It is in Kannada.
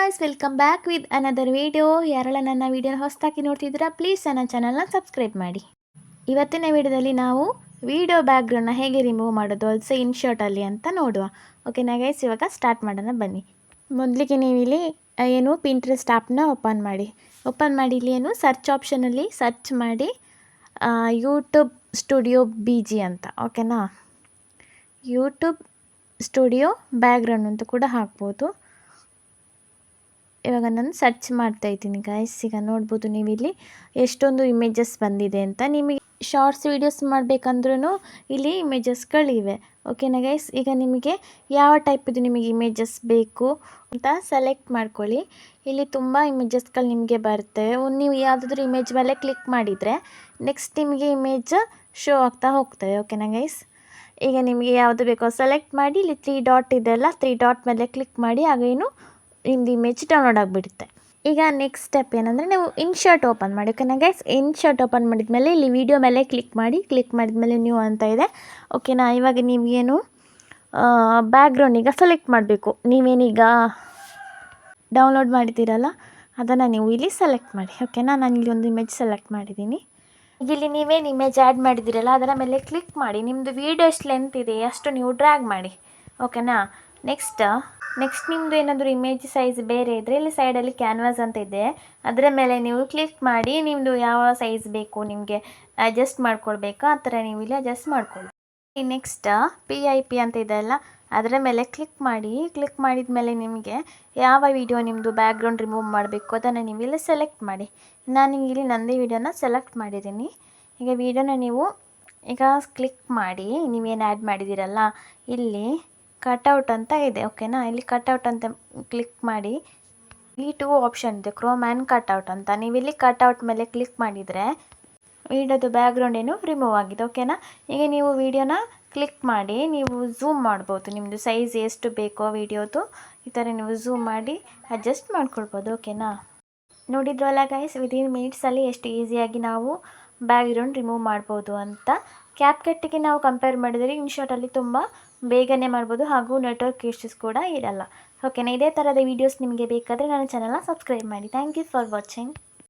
Guys, welcome back with another video. ಯಾರೆಲ್ಲ ನನ್ನ ವಿಡಿಯೋನ ಹೊಸದಾಗಿ ನೋಡ್ತಿದ್ದೀರಾ, ಪ್ಲೀಸ್ ನನ್ನ ಚಾನಲ್ನ ಸಬ್ಸ್ಕ್ರೈಬ್ ಮಾಡಿ. ಇವತ್ತಿನ ವಿಡಿಯೋದಲ್ಲಿ ನಾವು ವಿಡಿಯೋ ಬ್ಯಾಕ್ಗ್ರೌಂಡ್ನ ಹೇಗೆ ರಿಮೂವ್ ಮಾಡೋದು, ಆಲ್ಸೋ ಇನ್ಶರ್ಟಲ್ಲಿ ಅಂತ ನೋಡುವ. ಓಕೆನಾ ಗೈಸ್, ಇವಾಗ ಸ್ಟಾರ್ಟ್ ಮಾಡೋಣ ಬನ್ನಿ. ಮೊದಲಿಗೆ ನೀವು ಇಲ್ಲಿ ಏನು ಪಿಂಟ್ರೆಸ್ಟ್ ಆ್ಯಪ್ನ ಓಪನ್ ಮಾಡಿ ಇಲ್ಲಿ ಏನು ಸರ್ಚ್ ಆಪ್ಷನಲ್ಲಿ ಸರ್ಚ್ ಮಾಡಿ ಯೂಟ್ಯೂಬ್ ಸ್ಟುಡಿಯೋ BG ಅಂತ. ಓಕೆನಾ, ಯೂಟ್ಯೂಬ್ ಸ್ಟುಡಿಯೋ ಬ್ಯಾಕ್ಗ್ರೌಂಡ್ ಅಂತ ಕೂಡ ಹಾಕ್ಬೋದು. ಇವಾಗ ನಾನು ಸರ್ಚ್ ಮಾಡ್ತಾ ಇದ್ದೀನಿ ಗೈಸ್. ಈಗ ನೋಡ್ಬೋದು ನೀವು ಇಲ್ಲಿ ಎಷ್ಟೊಂದು ಇಮೇಜಸ್ ಬಂದಿದೆ ಅಂತ. ನಿಮಗೆ ಶಾರ್ಟ್ಸ್ ವೀಡಿಯೋಸ್ ಮಾಡಬೇಕಂದ್ರೂ ಇಲ್ಲಿ ಇಮೇಜಸ್ಗಳಿವೆ. ಓಕೆನಾ ಗೈಸ್, ಈಗ ನಿಮಗೆ ಯಾವ ಟೈಪಿದು ನಿಮಗೆ ಇಮೇಜಸ್ ಬೇಕು ಅಂತ ಸೆಲೆಕ್ಟ್ ಮಾಡ್ಕೊಳ್ಳಿ. ಇಲ್ಲಿ ತುಂಬ ಇಮೇಜಸ್ಗಳು ನಿಮಗೆ ಬರ್ತವೆ. ನೀವು ಯಾವುದಾದ್ರೂ ಇಮೇಜ್ ಮೇಲೆ ಕ್ಲಿಕ್ ಮಾಡಿದರೆ ನೆಕ್ಸ್ಟ್ ನಿಮಗೆ ಇಮೇಜ್ ಶೋ ಆಗ್ತಾ ಹೋಗ್ತವೆ. ಓಕೆನಾ ಗೈಸ್, ಈಗ ನಿಮಗೆ ಯಾವುದು ಬೇಕೋ ಸೆಲೆಕ್ಟ್ ಮಾಡಿ ಇಲ್ಲಿ 3 ಡಾಟ್ ಇದೆಲ್ಲ 3 ಡಾಟ್ ಮೇಲೆ ಕ್ಲಿಕ್ ಮಾಡಿ, ಆಗೇನು ನಿಮ್ಮದು ಇಮೇಜ್ ಡೌನ್ಲೋಡ್ ಆಗಿಬಿಡುತ್ತೆ. ಈಗ ನೆಕ್ಸ್ಟ್ ಸ್ಟೆಪ್ ಏನಂದರೆ ನೀವು ಇನ್ಶರ್ಟ್ ಓಪನ್ ಮಾಡಿ. ಓಕೆನಾ ಗೈಸ್, ಇನ್ಶರ್ಟ್ ಓಪನ್ ಮಾಡಿದ್ಮೇಲೆ ಇಲ್ಲಿ ವಿಡಿಯೋ ಮೇಲೆ ಕ್ಲಿಕ್ ಮಾಡಿದ್ಮೇಲೆ ನ್ಯೂ ಅಂತ ಇದೆ. ಓಕೆನಾ, ಇವಾಗ ನೀವೇನು ಬ್ಯಾಕ್ಗ್ರೌಂಡ್ ಈಗ ಸೆಲೆಕ್ಟ್ ಮಾಡಬೇಕು. ನೀವೇನೀಗ ಡೌನ್ಲೋಡ್ ಮಾಡಿದ್ದೀರಲ್ಲ ಅದನ್ನು ನೀವು ಇಲ್ಲಿ ಸೆಲೆಕ್ಟ್ ಮಾಡಿ. ಓಕೆನಾ, ನಾನು ಇಲ್ಲಿ ಒಂದು ಇಮೇಜ್ ಸೆಲೆಕ್ಟ್ ಮಾಡಿದ್ದೀನಿ. ಈಗ ಇಲ್ಲಿ ನೀವೇನು ಇಮೇಜ್ ಆ್ಯಡ್ ಮಾಡಿದ್ದೀರಲ್ಲ ಅದರ ಮೇಲೆ ಕ್ಲಿಕ್ ಮಾಡಿ. ನಿಮ್ಮದು ವೀಡಿಯೋ ಎಷ್ಟು ಲೆಂತ್ ಇದೆ ಅಷ್ಟು ನೀವು ಡ್ರ್ಯಾಗ್ ಮಾಡಿ. ಓಕೆನಾ, ನೆಕ್ಸ್ಟ್ ನಿಮ್ಮದು ಏನಾದರೂ ಇಮೇಜ್ ಸೈಜ್ ಬೇರೆ ಇದ್ದರೆ ಇಲ್ಲಿ ಸೈಡಲ್ಲಿ ಕ್ಯಾನ್ವಾಸ್ ಅಂತ ಇದೆ, ಅದರ ಮೇಲೆ ನೀವು ಕ್ಲಿಕ್ ಮಾಡಿ ನಿಮ್ಮದು ಯಾವ ಸೈಜ್ ಬೇಕು ನಿಮಗೆ ಅಡ್ಜಸ್ಟ್ ಮಾಡ್ಕೊಳ್ಬೇಕಾ ಆ ಥರ ನೀವು ಇಲ್ಲಿ ಅಡ್ಜಸ್ಟ್ ಮಾಡ್ಕೊಳ್ಳಿ. ನೆಕ್ಸ್ಟ್ PIP ಅಂತ ಇದೆ ಅಲ್ಲ ಅದರ ಮೇಲೆ ಕ್ಲಿಕ್ ಮಾಡಿದ ಮೇಲೆ ನಿಮಗೆ ಯಾವ ವಿಡಿಯೋ ನಿಮ್ಮದು ಬ್ಯಾಕ್ಗ್ರೌಂಡ್ ರಿಮೂವ್ ಮಾಡಬೇಕು ಅದನ್ನು ನೀವು ಇಲ್ಲಿ ಸೆಲೆಕ್ಟ್ ಮಾಡಿ. ನಾನು ಇಲ್ಲಿ ನಂದೇ ವಿಡಿಯೋನ ಸೆಲೆಕ್ಟ್ ಮಾಡಿದ್ದೀನಿ. ಈಗ ವಿಡಿಯೋನ ನೀವು ಈಗ ಕ್ಲಿಕ್ ಮಾಡಿ ನೀವೇನು ಆ್ಯಡ್ ಮಾಡಿದ್ದೀರಲ್ಲ ಇಲ್ಲಿ ಕಟ್ಔಟ್ ಅಂತ ಇದೆ. ಓಕೆನಾ, ಇಲ್ಲಿ ಕಟ್ಔಟ್ ಅಂತ ಕ್ಲಿಕ್ ಮಾಡಿ ಈ 2 ಆಪ್ಷನ್ ಇದೆ, ಕ್ರೋಮ್ ಆ್ಯಂಡ್ ಕಟ್ಔಟ್ ಅಂತ. ನೀವು ಇಲ್ಲಿ ಕಟ್ಔಟ್ ಮೇಲೆ ಕ್ಲಿಕ್ ಮಾಡಿದರೆ ವಿಡಿಯೋದು ಬ್ಯಾಕ್ಗ್ರೌಂಡ್ ಏನು ರಿಮೂವ್ ಆಗಿದೆ. ಓಕೆನಾ, ಈಗ ನೀವು ವಿಡಿಯೋನ ಕ್ಲಿಕ್ ಮಾಡಿ ನೀವು ಝೂಮ್ ಮಾಡ್ಬೋದು. ನಿಮ್ಮದು ಸೈಜ್ ಎಷ್ಟು ಬೇಕೋ ವಿಡಿಯೋದು ಈ ಥರ ನೀವು ಝೂಮ್ ಮಾಡಿ ಅಡ್ಜಸ್ಟ್ ಮಾಡ್ಕೊಳ್ಬೋದು. ಓಕೆನಾ, ನೋಡಿದ್ರಲ್ಲ ಗೈಸ್, ವಿದಿನ್ ಮಿನಿಟ್ಸಲ್ಲಿ ಎಷ್ಟು ಈಸಿಯಾಗಿ ನಾವು ಬ್ಯಾಕ್ಗ್ರೌಂಡ್ ರಿಮೂವ್ ಮಾಡ್ಬೋದು ಅಂತ. ಕ್ಯಾಪ್ಕಟ್ಟಿಗೆ ನಾವು ಕಂಪೇರ್ ಮಾಡಿದರೆ ಇನ್ಶಾರ್ಟಲ್ಲಿ ತುಂಬ ಬೇಗನೆ ಮಾಡ್ಬೋದು, ಹಾಗೂ ನೆಟ್ವರ್ಕ್ ಇಶ್ಯೂಸ್ ಕೂಡ ಇರಲ್ಲ. ಓಕೆನಾ, ಇದೇ ಥರದ ವೀಡಿಯೋಸ್ ನಿಮಗೆ ಬೇಕಾದರೆ ನನ್ನ ಚಾನಲ್ನ ಸಬ್ಸ್ಕ್ರೈಬ್ ಮಾಡಿ. Thank you for watching.